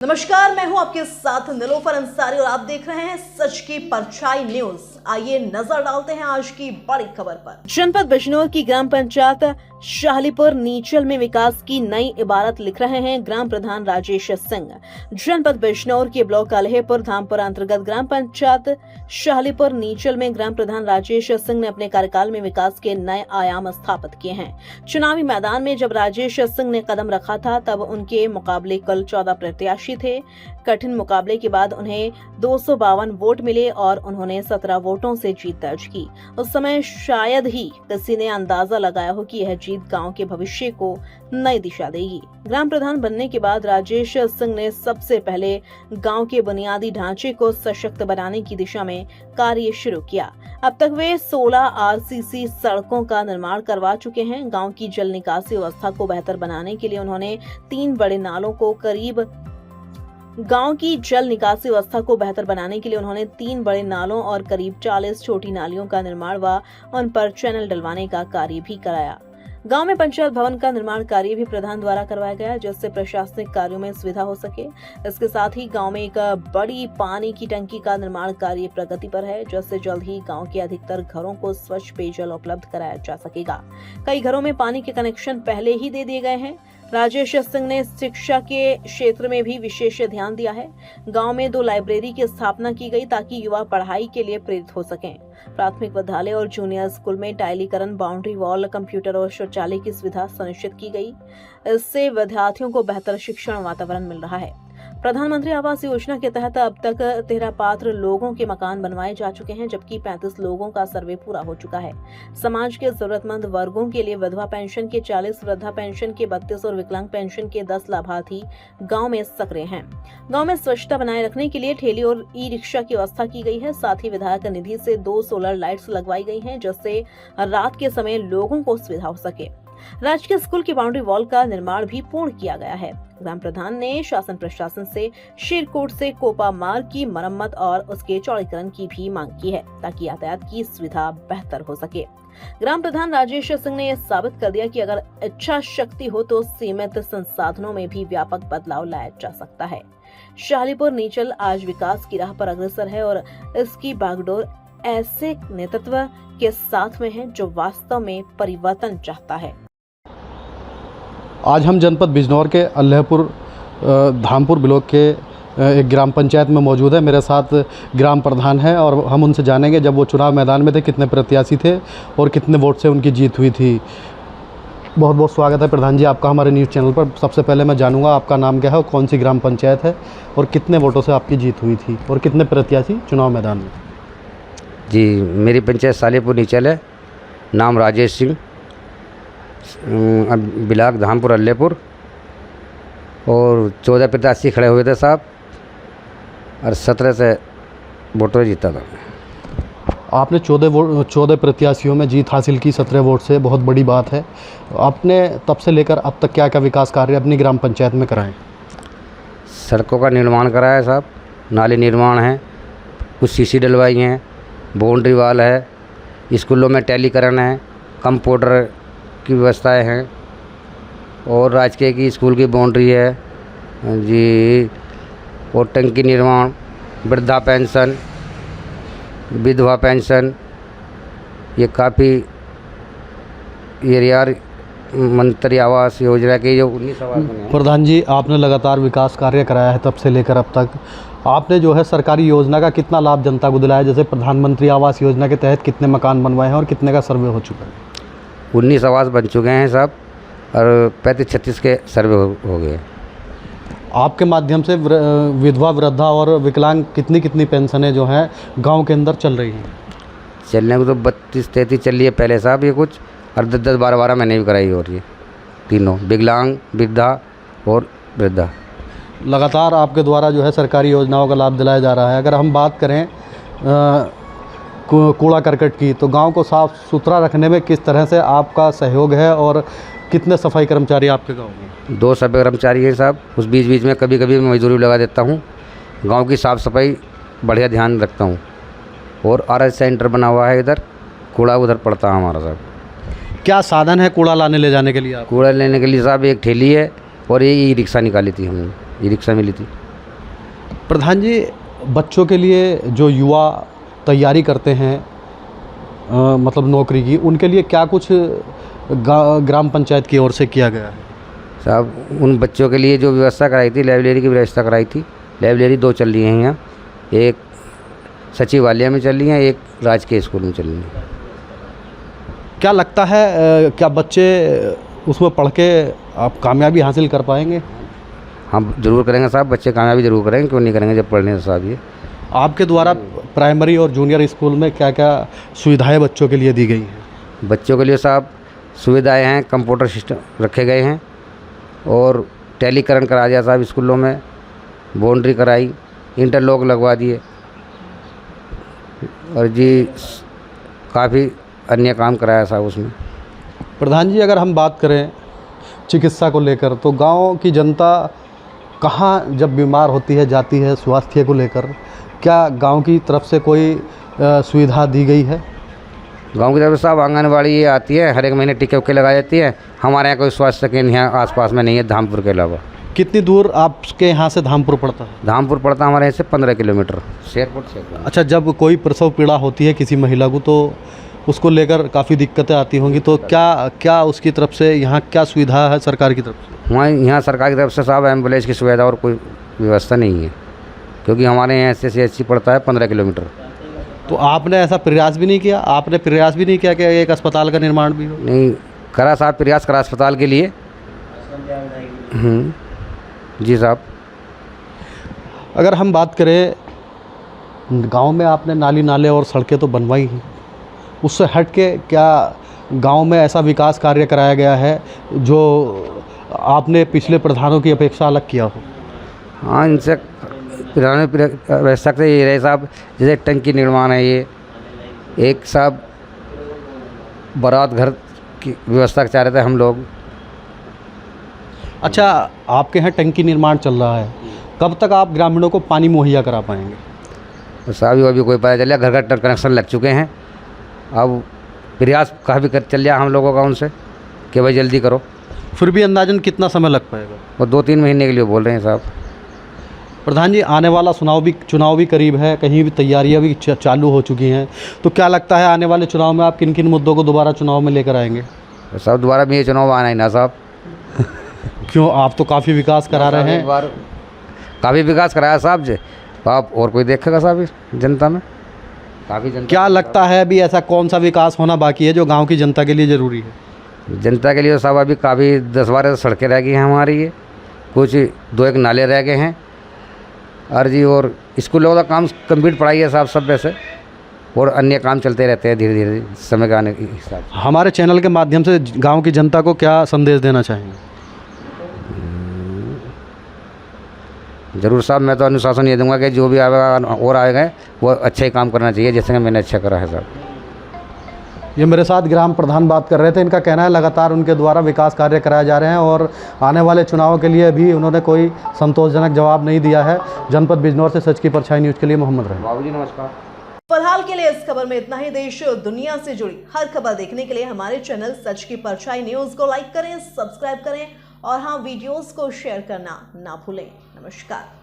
नमस्कार, मैं हूं आपके साथ निलोफर अंसारी और आप देख रहे हैं सच की परछाई न्यूज। आइए नजर डालते हैं आज की बड़ी खबर पर। जनपद बिजनौर की ग्राम पंचायत शाहलीपुर नीचल में विकास की नई इबारत लिख रहे हैं ग्राम प्रधान राजेश सिंह। जनपद बिजनौर के ब्लॉक अल्हेपुर धामपुर अंतर्गत ग्राम पंचायत शाहलीपुर नीचल में ग्राम प्रधान राजेश सिंह ने अपने कार्यकाल में विकास के नए आयाम स्थापित किए हैं। चुनावी मैदान में जब राजेश सिंह ने कदम रखा था तब उनके मुकाबले कुल 14 प्रत्याशी थे। कठिन मुकाबले के बाद उन्हें 252 वोट मिले और उन्होंने 17 वोटों से जीत दर्ज की। उस समय शायद ही किसी ने अंदाजा लगाया हो कि यह जीत गांव के भविष्य को नई दिशा देगी। ग्राम प्रधान बनने के बाद राजेश सिंह ने सबसे पहले गांव के बुनियादी ढांचे को सशक्त बनाने की दिशा में कार्य शुरू किया। अब तक वे 16 आरसीसी सड़कों का निर्माण करवा चुके हैं। गांव की जल निकासी व्यवस्था को बेहतर बनाने के लिए उन्होंने 3 बड़े नालों को करीब 40 छोटी नालियों का निर्माण व उन पर चैनल डलवाने का कार्य भी कराया। गांव में पंचायत भवन का निर्माण कार्य भी प्रधान द्वारा करवाया गया, जिससे प्रशासनिक कार्यों में सुविधा हो सके। इसके साथ ही गांव में एक बड़ी पानी की टंकी का निर्माण कार्य प्रगति पर है, जिससे जल्द ही गांव के अधिकतर घरों को स्वच्छ पेयजल उपलब्ध कराया जा सकेगा। कई घरों में पानी के कनेक्शन पहले ही दे दिए गए हैं। राजेश सिंह ने शिक्षा के क्षेत्र में भी विशेष ध्यान दिया है। गांव में 2 लाइब्रेरी की स्थापना की गई ताकि युवा पढ़ाई के लिए प्रेरित हो सकें। प्राथमिक विद्यालय और जूनियर स्कूल में टाइलीकरण, बाउंड्री वॉल, कंप्यूटर और शौचालय की सुविधा सुनिश्चित की गई। इससे विद्यार्थियों को बेहतर शिक्षण वातावरण मिल रहा है। प्रधानमंत्री आवास योजना के तहत अब तक 13 पात्र लोगों के मकान बनवाए जा चुके हैं, जबकि 35 लोगों का सर्वे पूरा हो चुका है। समाज के जरूरतमंद वर्गों के लिए विधवा पेंशन के 40, वृद्धा पेंशन के 32 और विकलांग पेंशन के 10 लाभार्थी गांव में सक्रिय हैं। गांव में स्वच्छता बनाए रखने के लिए ठेली और ई रिक्शा की व्यवस्था की गई है। साथ ही विधायक निधि से 2 सोलर लाइट्स लगवाई गई हैं, जिससे रात के समय लोगों को सुविधा हो सके। राजकीय स्कूल की बाउंड्री वॉल का निर्माण भी पूर्ण किया गया है। ग्राम प्रधान ने शासन प्रशासन से शेरकोट से कोपा मार्ग की मरम्मत और उसके चौड़ीकरण की भी मांग की है, ताकि यातायात की सुविधा बेहतर हो सके। ग्राम प्रधान राजेश सिंह ने यह साबित कर दिया कि अगर इच्छा शक्ति हो तो सीमित संसाधनों में भी व्यापक बदलाव लाया जा सकता है। शाहलीपुर नीचल आज विकास की राह पर अग्रसर है और इसकी बागडोर ऐसे नेतृत्व के साथ में है जो वास्तव में परिवर्तन चाहता है। आज हम जनपद बिजनौर के अल्हेपुर धामपुर ब्लॉक के एक ग्राम पंचायत में मौजूद है। मेरे साथ ग्राम प्रधान है और हम उनसे जानेंगे जब वो चुनाव मैदान में थे कितने प्रत्याशी थे और कितने वोट से उनकी जीत हुई थी। बहुत बहुत स्वागत है प्रधान जी आपका हमारे न्यूज़ चैनल पर। सबसे पहले मैं जानूंगा आपका नाम क्या है और कौन सी ग्राम पंचायत है और कितने वोटों से आपकी जीत हुई थी और कितने प्रत्याशी चुनाव मैदान में? जी, मेरी पंचायत शाहलीपुर नीचल है, नाम राजेश सिंह, ब्लॉक धामपुर अल्हेपुर, और 14 प्रत्याशी खड़े हुए थे साहब और 17 से वोटों जीता था। आपने 14 प्रत्याशियों में जीत हासिल की 17 वोट से, बहुत बड़ी बात है। आपने तब से लेकर अब तक क्या क्या विकास कार्य अपनी ग्राम पंचायत में कराएं? सड़कों का निर्माण कराया साहब, नाली निर्माण है, कुछ सीसी डलवाई हैं, बाउंड्री वॉल है, स्कूलों में टैलीकरण है, कंप्यूटर की व्यवस्थाएं हैं और राजकीय की स्कूल की बाउंड्री है जी, और टंकी निर्माण, वृद्धा पेंशन, विधवा पेंशन, ये काफ़ी एरिया मंत्री आवास योजना की जो 19 आवास बने हैं। प्रधान जी आपने लगातार विकास कार्य कराया है तब से लेकर अब तक। आपने जो है सरकारी योजना का कितना लाभ जनता को दिलाया? जैसे प्रधानमंत्री आवास योजना के तहत कितने मकान बनवाए हैं और कितने का सर्वे हो चुका है? 19 आवास बन चुके हैं साहब और 35-36 के सर्वे हो गए। आपके माध्यम से विधवा, वृद्धा और विकलांग कितनी पेंशनें जो हैं गांव के अंदर चल रही हैं? चलने को तो 32-33 चल रही है पहले साहब, ये कुछ और 10-10, 12-12 महीने भी कराई हो रही है, तीनों विकलांग, वृद्धा और वृद्धा। लगातार आपके द्वारा जो है सरकारी योजनाओं का लाभ दिलाया जा रहा है। अगर हम बात करें कूड़ा करकट की, तो गांव को साफ़ सुथरा रखने में किस तरह से आपका सहयोग है और कितने सफाई कर्मचारी आपके गांव में? 2 सफाई कर्मचारी हैं साहब, उस बीच में कभी कभी मजदूरी लगा देता हूं। गांव की साफ़ सफाई बढ़िया ध्यान रखता हूं और RS सेंटर बना हुआ है, इधर कूड़ा उधर पड़ता है हमारा साहब। क्या साधन है कूड़ा लाने ले जाने के लिए? कूड़ा लेने के लिए साहब एक ठेली है और ये ई रिक्शा निकाली थी हमने, ई रिक्शा मिली थी। प्रधान जी, बच्चों के लिए जो युवा तैयारी करते हैं मतलब नौकरी की, उनके लिए क्या कुछ ग्राम पंचायत की ओर से किया गया है? साहब उन बच्चों के लिए जो व्यवस्था कराई थी, लाइब्रेरी की व्यवस्था कराई थी। लाइब्रेरी 2 चल रही हैं यहाँ, एक सचिवालय में चल रही है, एक राजकीय स्कूल में चल रही है। क्या लगता है क्या बच्चे उसमें पढ़ के आप कामयाबी हासिल कर पाएंगे? हम जरूर करेंगे साहब, बच्चे कामयाबी जरूर करेंगे, क्यों नहीं करेंगे जब पढ़ने से साहब। ये आपके द्वारा प्राइमरी और जूनियर स्कूल में क्या क्या सुविधाएं बच्चों के लिए दी गई हैं? बच्चों के लिए साहब सुविधाएं हैं, कंप्यूटर सिस्टम रखे गए हैं और टैलीकरण करा दिया साहब स्कूलों में, बाउंड्री कराई, इंटरलॉक लगवा दिए और जी काफ़ी अन्य काम कराया साहब उसमें। प्रधान जी, अगर हम बात करें चिकित्सा को लेकर, तो गांव की जनता कहाँ जब बीमार होती है जाती है स्वास्थ्य को लेकर, क्या गांव की तरफ से कोई सुविधा दी गई है? गांव की तरफ से साहब आंगनबाड़ी ये आती है, हर एक महीने टीके उके लगाई जाती है। हमारे यहाँ कोई स्वास्थ्य केंद्र यहाँ आसपास में नहीं है धामपुर के अलावा। कितनी दूर आपके यहाँ से धामपुर पड़ता है? धामपुर पड़ता है हमारे यहाँ से 15 किलोमीटर, शेरपुर से। अच्छा, जब कोई प्रसव पीड़ा होती है किसी महिला को तो उसको लेकर काफ़ी दिक्कतें आती होंगी, तो क्या उसकी तरफ से यहाँ क्या सुविधा है सरकार की तरफ से? वहाँ यहाँ सरकार की तरफ से साहब एम्बुलेंस की सुविधा और कोई व्यवस्था नहीं है, क्योंकि हमारे यहाँ से CHC पड़ता है 15 किलोमीटर। तो आपने ऐसा प्रयास भी नहीं किया? आपने प्रयास भी नहीं किया कि एक अस्पताल का निर्माण भी हो? नहीं करा साहब, प्रयास करा अस्पताल के लिए। जी साहब। अगर हम बात करें, गांव में आपने नाली नाले और सड़कें तो बनवाई हैं, उससे हट के क्या गांव में ऐसा विकास कार्य कराया गया है जो आपने पिछले प्रधानों की अपेक्षा अलग किया हो? हाँ, इनसे प्रधानों की व्यवस्था से ये रहे साहब, जैसे टंकी निर्माण है, ये एक साहब बारात घर की व्यवस्था चाह रहे थे हम लोग। अच्छा, आपके यहाँ टंकी निर्माण चल रहा है, कब तक आप ग्रामीणों को पानी मुहैया करा पाएंगे? तो साहब अभी कोई पता चलिए, घर घर कनेक्शन लग चुके हैं। अब प्रयास काफ़ी चल रहा हम लोगों का उनसे कि भाई जल्दी करो। फिर भी अंदाजन कितना समय लग पाएगा? वो 2-3 महीने के लिए बोल रहे हैं साहब। प्रधान जी, आने वाला चुनाव भी करीब है, कहीं भी तैयारियां भी चालू हो चुकी हैं, तो क्या लगता है आने वाले चुनाव में आप किन किन मुद्दों को दोबारा चुनाव में लेकर आएंगे? तो साहब दोबारा भी ये चुनाव आना ही ना साहब। क्यों, आप तो काफ़ी विकास करा रहे हैं। काफ़ी विकास कराया साहब जी, आप और कोई देखेगा साहब इस जनता में? काफ़ी जनता। क्या लगता है अभी ऐसा कौन सा विकास होना बाकी है जो गांव की जनता के लिए ज़रूरी है? जनता के लिए साहब अभी काफ़ी 10-12 सड़कें रह गई हैं हमारी, ये कुछ 2-1 नाले रह गए हैं और जी, और स्कूलों का काम कंप्लीट पढ़ाई है साहब सब वैसे, और अन्य काम चलते रहते हैं धीरे धीरे समय के आने के हिसाब से। हमारे चैनल के माध्यम से गांव की जनता को क्या संदेश देना चाहेंगे? जरूर साहब, मैं तो अनुशासन ये दूंगा कि जो भी आएगा और आएगा वो अच्छा ही काम करना चाहिए, जैसे कि मैंने अच्छा करा है साहब। ये मेरे साथ ग्राम प्रधान बात कर रहे थे। इनका कहना है लगातार उनके द्वारा विकास कार्य कराए जा रहे हैं और आने वाले चुनाव के लिए भी उन्होंने कोई संतोषजनक जवाब नहीं दिया है। जनपद बिजनौर से सच की परछाई न्यूज़ के लिए मोहम्मद रहीम। बाबूजी नमस्कार। फिलहाल के लिए इस खबर में इतना ही। देश और दुनिया से जुड़ी हर खबर देखने के लिए हमारे चैनल सच की परछाई न्यूज़ को लाइक करें, सब्सक्राइब करें और हाँ, वीडियोस को शेयर करना ना भूलें। नमस्कार।